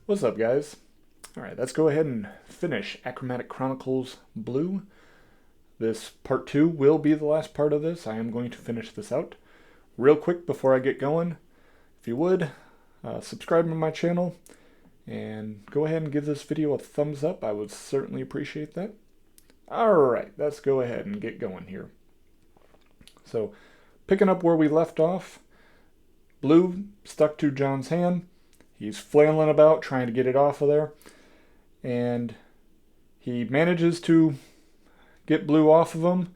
What's up, guys? Alright, let's go ahead and finish Achromatic Chronicles Blue. This part 2 will be the last part of this. I am going to finish this out. Real quick before I get going, if you would, subscribe to my channel and go ahead and give this video a thumbs up. I would certainly appreciate that. Alright, let's go ahead and get going here. So, picking up where we left off, Blue stuck to John's hand. He's flailing about, trying to get it off of there. And he manages to get Blue off of him,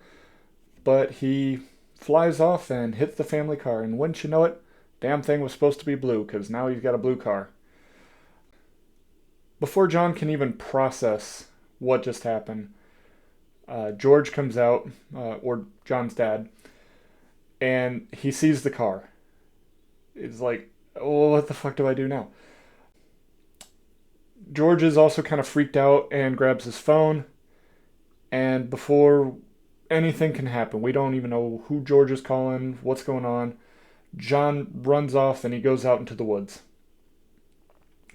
but he flies off and hits the family car. And wouldn't you know it, damn thing was supposed to be blue, because now he's got a blue car. Before John can even process what just happened, George comes out, or John's dad, and he sees the car. It's like, oh, what the fuck do I do now? George is also kind of freaked out and grabs his phone. And before anything can happen, we don't even know who George is calling, what's going on. John runs off and he goes out into the woods.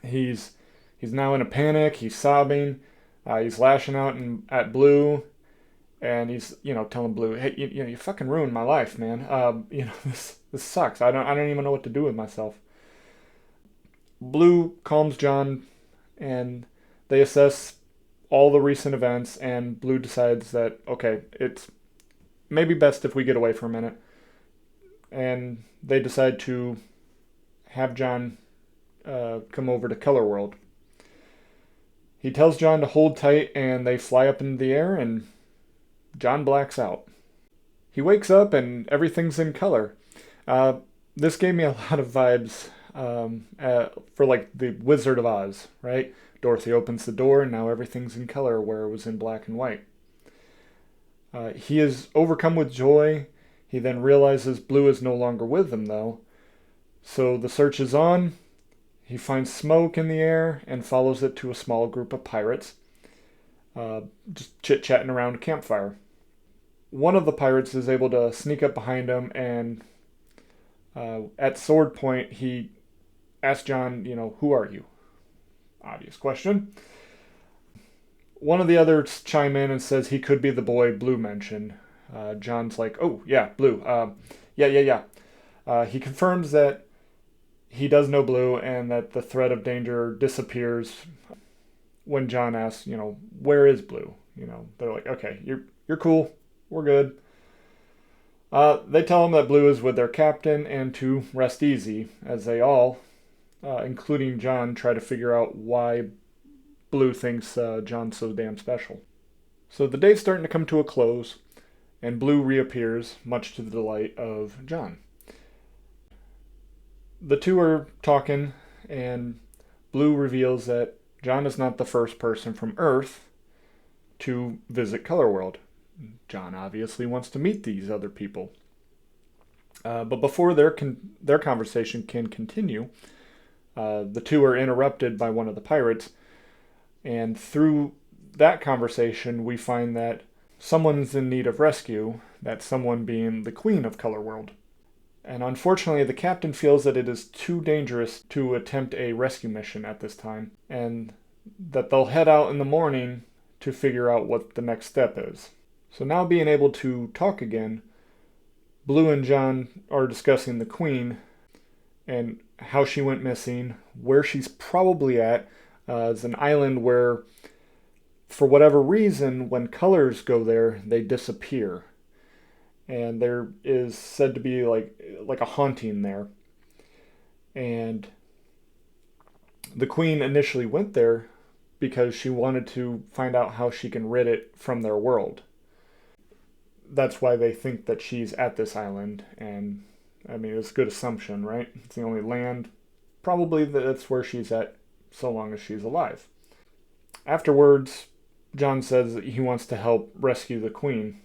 He's now in a panic. He's sobbing. He's lashing out at Blue. And he's, telling Blue, hey, you fucking ruined my life, man. This sucks. I don't even know what to do with myself. Blue calms John, and they assess all the recent events, and Blue decides that, okay, it's maybe best if we get away for a minute. And they decide to have John come over to Color World. He tells John to hold tight, and they fly up into the air, and John blacks out. He wakes up, and everything's in color. This gave me a lot of vibes for like the Wizard of Oz, right? Dorothy opens the door and now everything's in color where it was in black and white. He is overcome with joy. He then realizes Blue is no longer with them though. So the search is on. He finds smoke in the air and follows it to a small group of pirates, just chit-chatting around a campfire. One of the pirates is able to sneak up behind him and at sword point he asks John, who are you? Obvious question. One of the others chime in and says he could be the boy Blue mentioned. John's like, oh, yeah, Blue. Yeah. He confirms that he does know Blue and that the threat of danger disappears when John asks, where is Blue? They're like, okay, you're cool. We're good. They tell him that Blue is with their captain and to rest easy, as they all, including John, try to figure out why Blue thinks John's so damn special. So the day's starting to come to a close, and Blue reappears, much to the delight of John. The two are talking, and Blue reveals that John is not the first person from Earth to visit Color World. John obviously wants to meet these other people. But before their conversation can continue, the two are interrupted by one of the pirates. And through that conversation, we find that someone's in need of rescue, that someone being the Queen of Color World. And unfortunately, the captain feels that it is too dangerous to attempt a rescue mission at this time, and that they'll head out in the morning to figure out what the next step is. So now being able to talk again, Blue and John are discussing the Queen and how she went missing, where she's probably at. It's an island where, for whatever reason, when colors go there, they disappear. And there is said to be like a haunting there. And the Queen initially went there because she wanted to find out how she can rid it from their world. That's why they think that she's at this island, and it's a good assumption, right? It's the only land. Probably that's where she's at, so long as she's alive. Afterwards, John says that he wants to help rescue the Queen,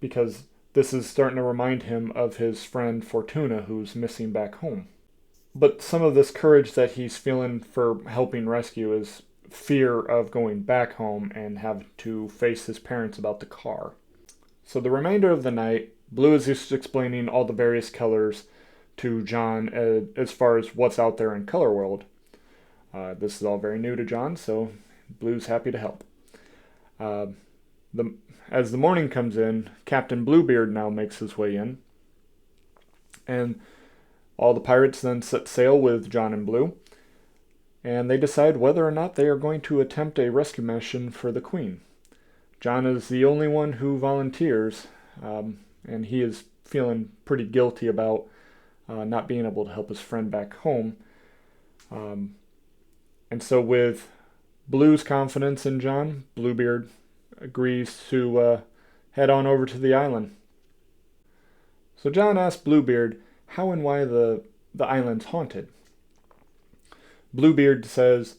because this is starting to remind him of his friend Fortuna, who's missing back home. But some of this courage that he's feeling for helping rescue is fear of going back home and having to face his parents about the car. So the remainder of the night, Blue is just explaining all the various colors to John as far as what's out there in Color World. This is all very new to John, so Blue's happy to help. Uh, as the morning comes in, Captain Bluebeard now makes his way in, and all the pirates then set sail with John and Blue, and they decide whether or not they are going to attempt a rescue mission for the Queen. John is the only one who volunteers, and he is feeling pretty guilty about not being able to help his friend back home. And so with Blue's confidence in John, Bluebeard agrees to head on over to the island. So John asks Bluebeard how and why the island's haunted. Bluebeard says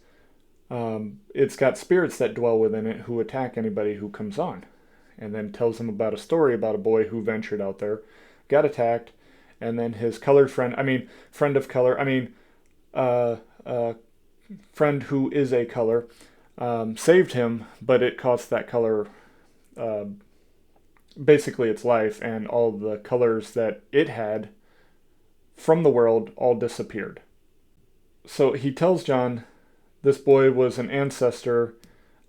it's got spirits that dwell within it who attack anybody who comes on, and then tells him about a story about a boy who ventured out there, got attacked, and then his colored friend who is a color, saved him, but it cost that color basically its life, and all the colors that it had from the world all disappeared. So he tells John this boy was an ancestor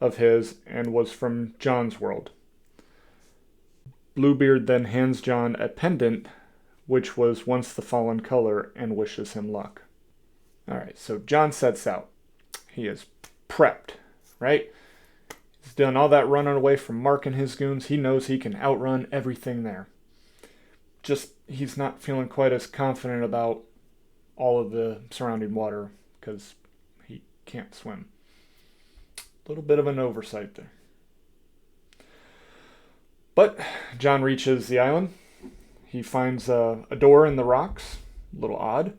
of his and was from John's world. Bluebeard then hands John a pendant, which was once the fallen color, and wishes him luck. Alright, so John sets out. He is prepped, right? He's done all that running away from Mark and his goons. He knows he can outrun everything there. Just, he's not feeling quite as confident about all of the surrounding water because he can't swim. A little bit of an oversight there. But John reaches the island. He finds a door in the rocks, a little odd.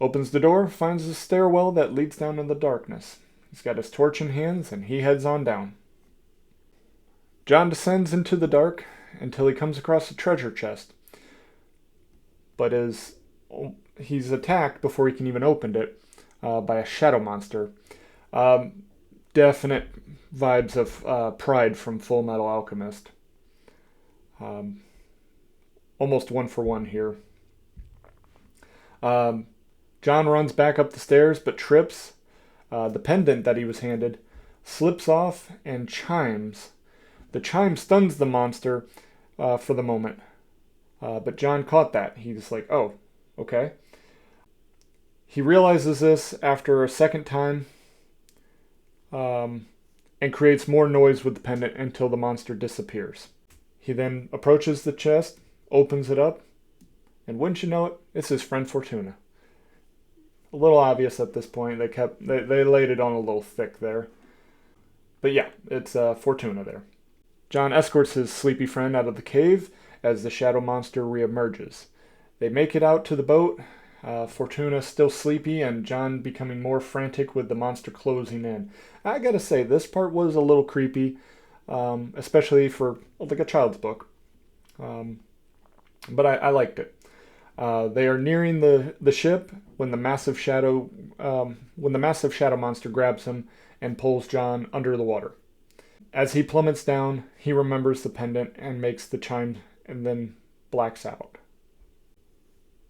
Opens the door, finds a stairwell that leads down in the darkness. He's got his torch in hands, and he heads on down. John descends into the dark until he comes across a treasure chest. But he's attacked before he can even open it by a shadow monster. Definite vibes of Pride from Full Metal Alchemist. Almost one for one here. John runs back up the stairs but trips. The pendant that he was handed slips off and chimes. The chime stuns the monster for the moment. But John caught that. He's like, oh, okay. He realizes this after a second time and creates more noise with the pendant until the monster disappears. He then approaches the chest, opens it up, and wouldn't you know it, it's his friend Fortuna. A little obvious at this point. They laid it on a little thick there. But yeah, it's Fortuna there. John escorts his sleepy friend out of the cave as the shadow monster reemerges. They make it out to the boat, Fortuna still sleepy and John becoming more frantic with the monster closing in. I gotta say, this part was a little creepy, especially for like a child's book. But I liked it. They are nearing the ship when the massive shadow monster grabs him and pulls John under the water. As he plummets down, he remembers the pendant and makes the chime and then blacks out.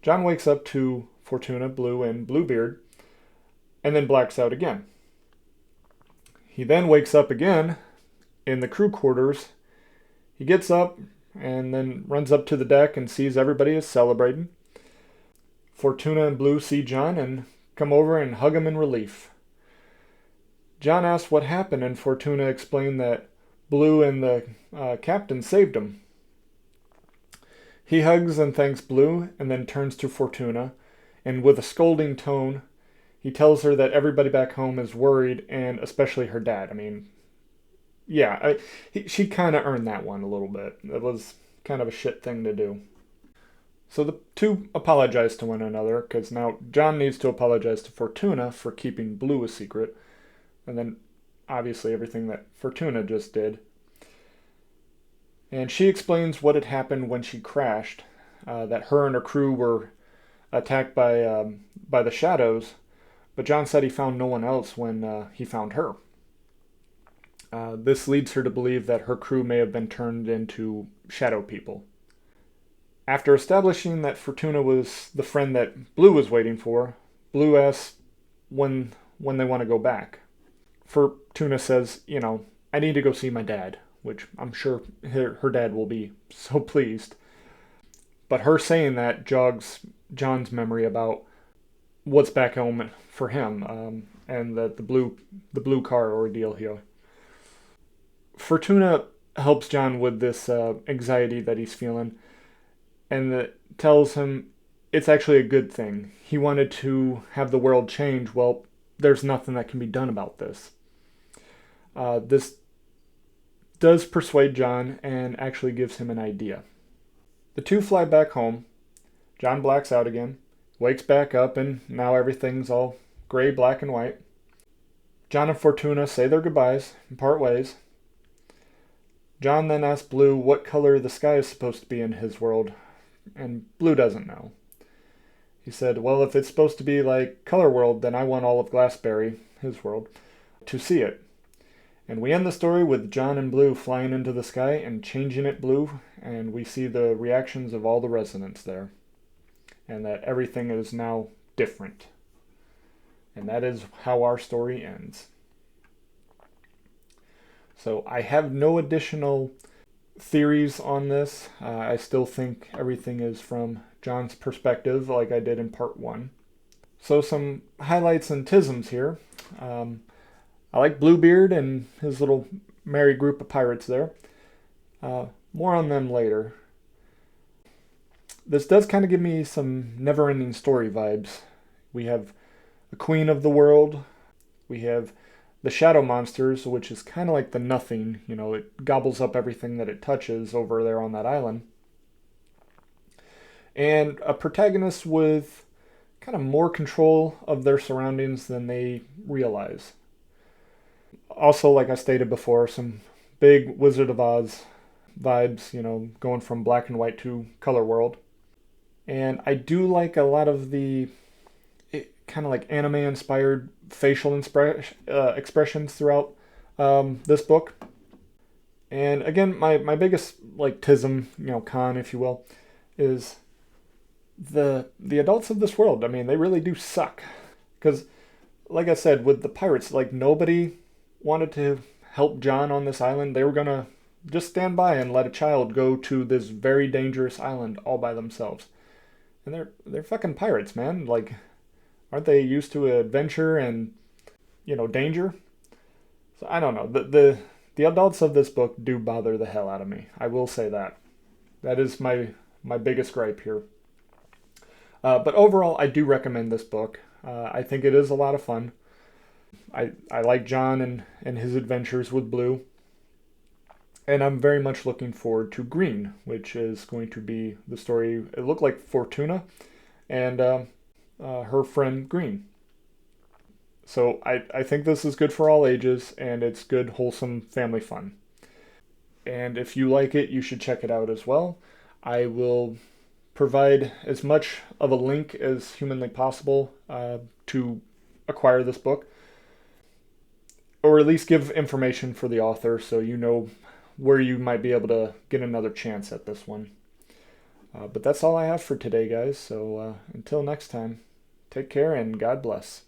John wakes up to Fortuna, Blue, and Bluebeard, and then blacks out again. He then wakes up again in the crew quarters. He gets up and then runs up to the deck and sees everybody is celebrating. Fortuna and Blue see John and come over and hug him in relief. John asks what happened, and Fortuna explained that Blue and the captain saved him. He hugs and thanks Blue and then turns to Fortuna, and with a scolding tone, he tells her that everybody back home is worried, and especially her dad. I mean, yeah, she kind of earned that one a little bit. It was kind of a shit thing to do. So the two apologize to one another, because now John needs to apologize to Fortuna for keeping Blue a secret, and then obviously everything that Fortuna just did. And she explains what had happened when she crashed, that her and her crew were attacked by the shadows, but John said he found no one else when he found her. This leads her to believe that her crew may have been turned into shadow people. After establishing that Fortuna was the friend that Blue was waiting for, Blue asks when when they want to go back. Fortuna says, I need to go see my dad, which I'm sure her dad will be so pleased. But her saying that jogs John's memory about what's back home for him, and the blue car ordeal here. Fortuna helps John with this anxiety that he's feeling, and that tells him it's actually a good thing. He wanted to have the world change. Well, there's nothing that can be done about this. This does persuade John and actually gives him an idea. The two fly back home. John blacks out again, wakes back up, and now everything's all gray, black, and white. John and Fortuna say their goodbyes and part ways. John then asks Blue what color the sky is supposed to be in his world, and Blue doesn't know. He said, well, if it's supposed to be like Color World, then I want all of Glassberry, his world, to see it. And we end the story with John and Blue flying into the sky and changing it blue, and we see the reactions of all the residents there, and that everything is now different. And that is how our story ends. So I have no additional theories on this. I still think everything is from John's perspective, like I did in part 1. So some highlights and tisms here. I like Bluebeard and his little merry group of pirates there. More on them later. This does kind of give me some never-ending story vibes. We have the queen of the world. We have the shadow monsters, which is kind of like the nothing. It gobbles up everything that it touches over there on that island. And a protagonist with kind of more control of their surroundings than they realize. Also, like I stated before, some big Wizard of Oz vibes, going from black and white to color world. And I do like a lot of the kind of like anime-inspired facial expressions throughout this book. And again, my biggest tism, con, if you will, is the adults of this world. I mean, they really do suck. Because, like I said, with the pirates, nobody wanted to help John on this island. They were going to just stand by and let a child go to this very dangerous island all by themselves. And they're fucking pirates, man. Aren't they used to adventure and, danger? So I don't know. The adults of this book do bother the hell out of me. I will say that. That is my biggest gripe here. But overall, I do recommend this book. I think it is a lot of fun. I like John and his adventures with Blue. And I'm very much looking forward to Green, which is going to be the story. It looked like Fortuna and her friend Green. So I think this is good for all ages, and it's good, wholesome family fun. And if you like it, you should check it out as well. I will provide as much of a link as humanly possible to acquire this book, or at least give information for the author so you know where you might be able to get another chance at this one. But that's all I have for today, guys. So until next time, take care and God bless.